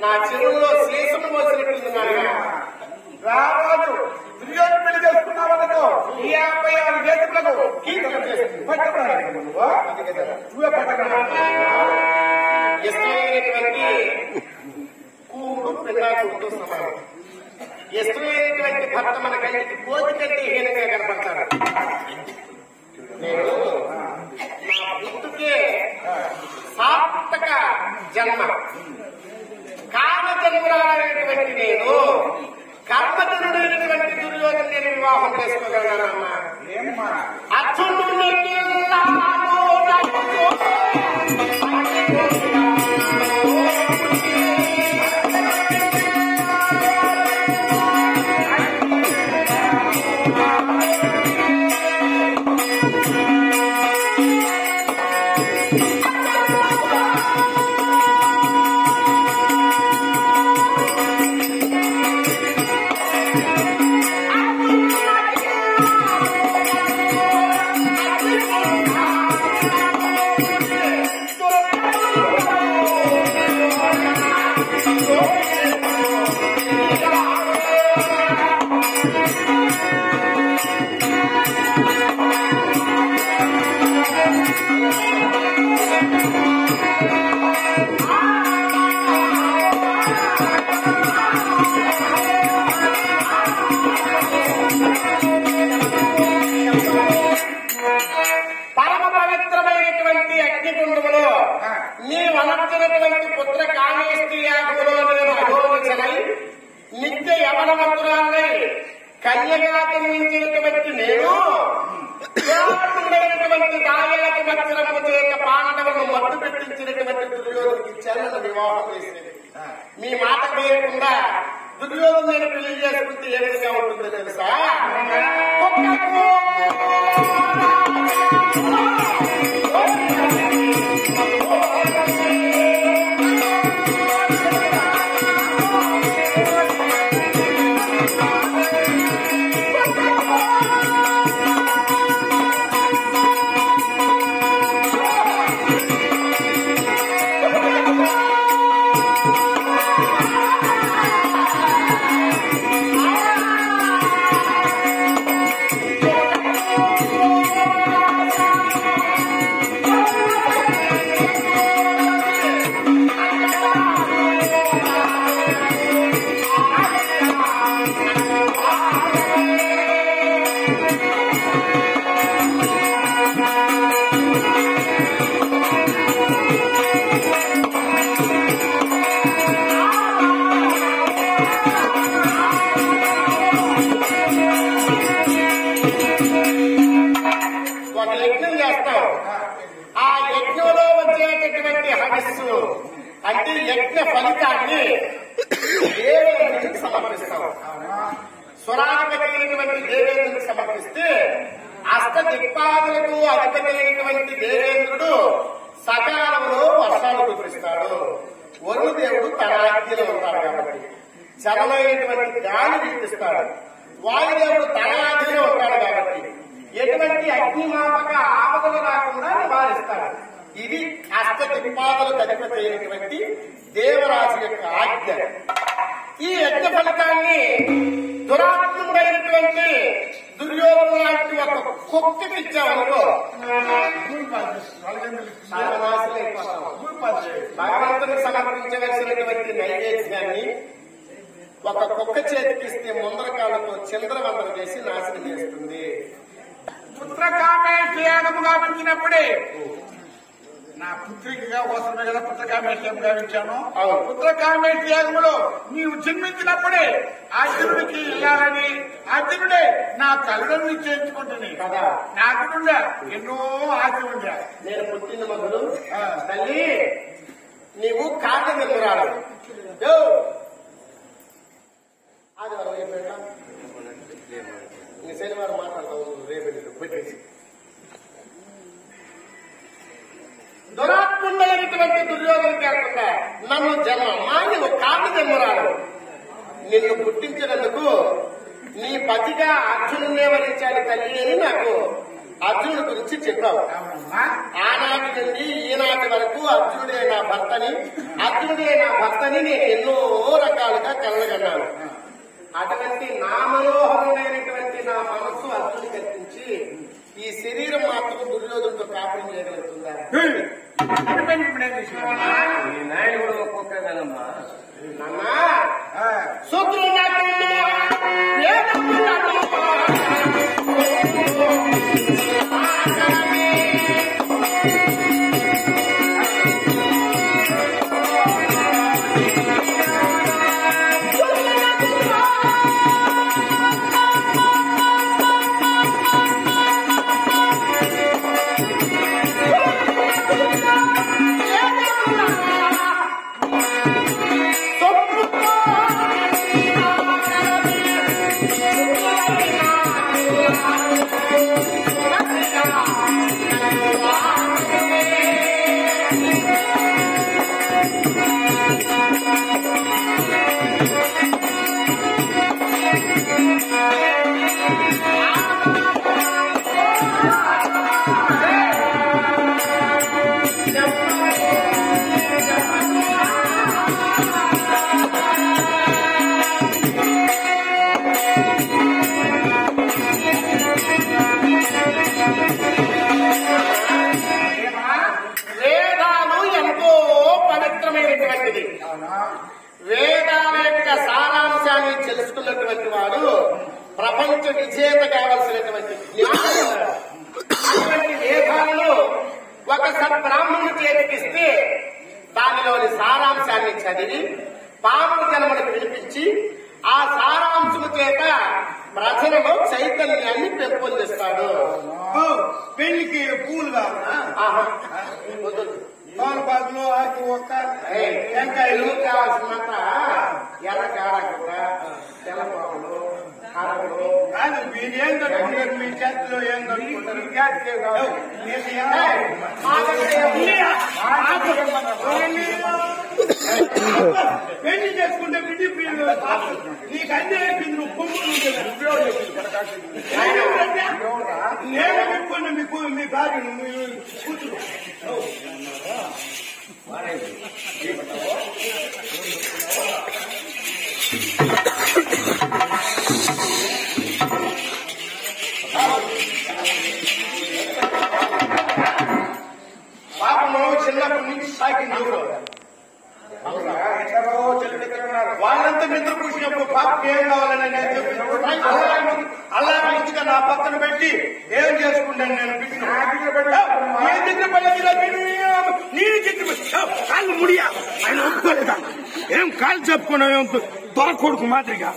నా చెరువులో శేషము మోసినట్లున్నాను. రారాజు దుర్యోధను పెళ్లి చేసుకున్నావనుకో 56 దేశములకు కీర్తన చేస్తుంది. ఇష్టమైనటువంటి కూడు పిల్లలతో సమానం. ఇష్టమైనటువంటి భర్త మన కంటికి కోతి కంటే హీనంగా కనపడతాడు. నేను నా పుట్టుకే సార్థక జన్మ, కామజన్మరాలైనటువంటి నేను కర్మజనుడైనటువంటి దుర్యోధను నేను వివాహం చేసుకోగలనమ్మా. అర్జునుడు పరమ పవిత్రమైనటువంటి అగ్నికుండములో నీ వనర్చినటువంటి పుత్ర కామేష్టి యాగములో నేను అఘోరించనై నిత్య యవనవంతురాలై కన్యగా జన్మించినటువంటి నేను దేవతమైనటువంటి దాయలకు మత్సరము చేత పాండవులను మట్టు పెట్టించినటువంటి దుర్యోధనుడికి చెల్లెలు వివాహం చేసేది. మీ మాట వేయకుండా దుర్యోధను నేను పెళ్లి చేసుకుంటే ఏ విధంగా ఉంటుందో తెలుసా? ఒక యజ్ఞం చేస్తాం. ఆ యజ్ఞంలో వచ్చేటటువంటి హవిస్సు అంటే యజ్ఞ ఫలితాన్ని దేవేంద్రుడికి సమర్పిస్తాం. స్వరాధిపతి అయినటువంటి దేవేంద్రుడికి సమర్పిస్తే అష్ట దిక్పాదులకు అధిపతైనటువంటి దేవేంద్రుడు సకాలంలో వర్షాలు కురిపిస్తాడు. వరుణదేవుడు తన ఆజ్ఞలో ఉంటాడు కాబట్టి చలమైనటువంటి గాలి వీపిస్తాడు. వాయుదేవుడు తన ఆజ్ఞలో ఉంటాడు కాబట్టి ఎటువంటి అగ్నిమాపక ఆపదలు రాకుండా నివారిస్తాడు. ఇది అష్ట దిక్పాదులకు అధిపతైనటువంటి దేవరాజు యొక్క ఆజ్ఞ. ఈ యజ్ఞ ఫలితాన్ని దురాత్ముడైనటువంటి దుర్యోధను లాంటి ఒక కుక్కకి ఇచ్చామనుకో భగవంతుని సమర్పించవలసినటువంటి నైవేద్యాన్ని ఒక కుక్క చేతికిస్తే ముందరకాలతో చంద్రవందన చేసి నాశనం చేస్తుంది. పుత్రకామేష్టి యాగము గావించినప్పుడే నా పుత్రికగా కోసమే కదా పుత్రకామేష్టి గావించాను. పుత్రకామేష్టి యాగములో నీవు జన్మించినప్పుడే అర్జునుడికి ఇల్లాలని అర్జునుడే నా కళ్ళను నిశ్చయించుకుంటుంది కదా. నాకు నుండా ఎన్నో ఆశ ఉందా. నేను పుట్టిన మొదలు తల్లి నీవు కాక నిలురాడు ఆదివారం అయిపోయా శనివారం మాట్లాడతావు రేపు పెట్టేసి దురాత్ముడైనటువంటి దుర్యోధను కాకుండా నన్ను జన్మమ్మా నువ్వు కాకి జన్మరాడు. నిన్ను పుట్టించినందుకు నీ పతిగా అర్జునున్నే వరించాడు తల్లి అని నాకు అర్జునుడి గురించి చెప్పావు. ఆనాటి నుండి ఈనాటి వరకు అర్జునుడే నా భర్తని నేను ఎన్నో రకాలుగా కలగన్నాను. అటువంటి నా మనోహరమైనటువంటి నా మనస్సు అర్జునుడి కల్పించి ఈ శరీరం మాత్రం దుర్యోధనుడితో కాపురం చేయగలుగుతుందా? నాయన కూడా ఒక్కొక్క కదమ్మా నాన్న సూత్రుడు వేదాల యొక్క సారాంశాన్ని తెలుసుకున్నటువంటి వాడు ప్రపంచ విజేత కావలసినటువంటి అటువంటి వేదాలను ఒక సద్బ్రాహ్మణుని చేతికిస్తే దానిలోని సారాంశాన్ని చదివి పాప జన్మలకు వినిపించి ఆ సారాంశము చేత ప్రజలలో చైతన్యాన్ని పెంపొందిస్తాడు. పెళ్లికి పూలు పాలపాకులు ఆకు ఒక్క వెంకాయలు కావాల్సినంత ఎర్ర కాడకూర తెల్లపాకులు అరకులు కాదు. మీరేం కట్టుకుంటారు? మీ చేతిలో ఏం కట్టుకుంటారు? పెళ్లి చేసుకుంటే బిడ్డి పిల్లలు నీకు అన్నీ అయిపోయింది. నువ్వు కొమ్ములు నేను పెట్టుకున్నా మీకు మీ భార్యను కూతురు పాపము చిన్నప్పటి నుంచి సాగింది. వాళ్ళంతా నిద్ర కూర్చున్నప్పుడు పాపకి ఏం కావాలని నేను చెప్పినప్పుడు అల్లా మంచిగా నా పక్కన పెట్టి ఏం చేసుకుంటాను నేను కాళ్ళు ముడియా ఆయన ఒప్పుకోలేదా? ఏం కాళ్ళు చెప్పుకున్నావు? ఏం దొర కొడుకు మాదిరిగా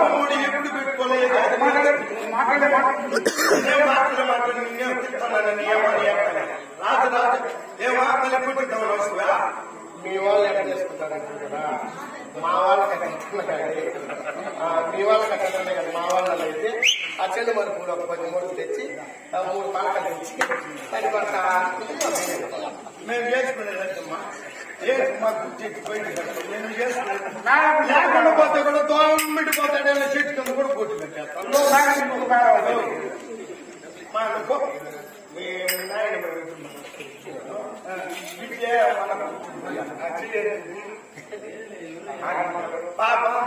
ఇప్పుడు ఎప్పుడు పెట్టుకోలేదు. మాట్లాడే రాజు రాజు ఏ వార్తలు ఎప్పుడు వస్తువా మీ వాళ్ళు ఎక్కడ చేసుకుంటారంటే కదా మా వాళ్ళకి అట్లా కానీ మీ వాళ్ళకి అట్లనే కదా మా వాళ్ళలో అయితే ఆ చెల్లి మరుపులు ఒక 10 మూడు తెచ్చి 3 పలకలు తెచ్చి 10 పలక మేము చేసుకునేదమ్మా నేను చేసుకున్నాను పోతే కూడా దోమిటి పోతాడే చెట్టు కింద కూడా కొట్టి పెట్టేస్తాను పాపం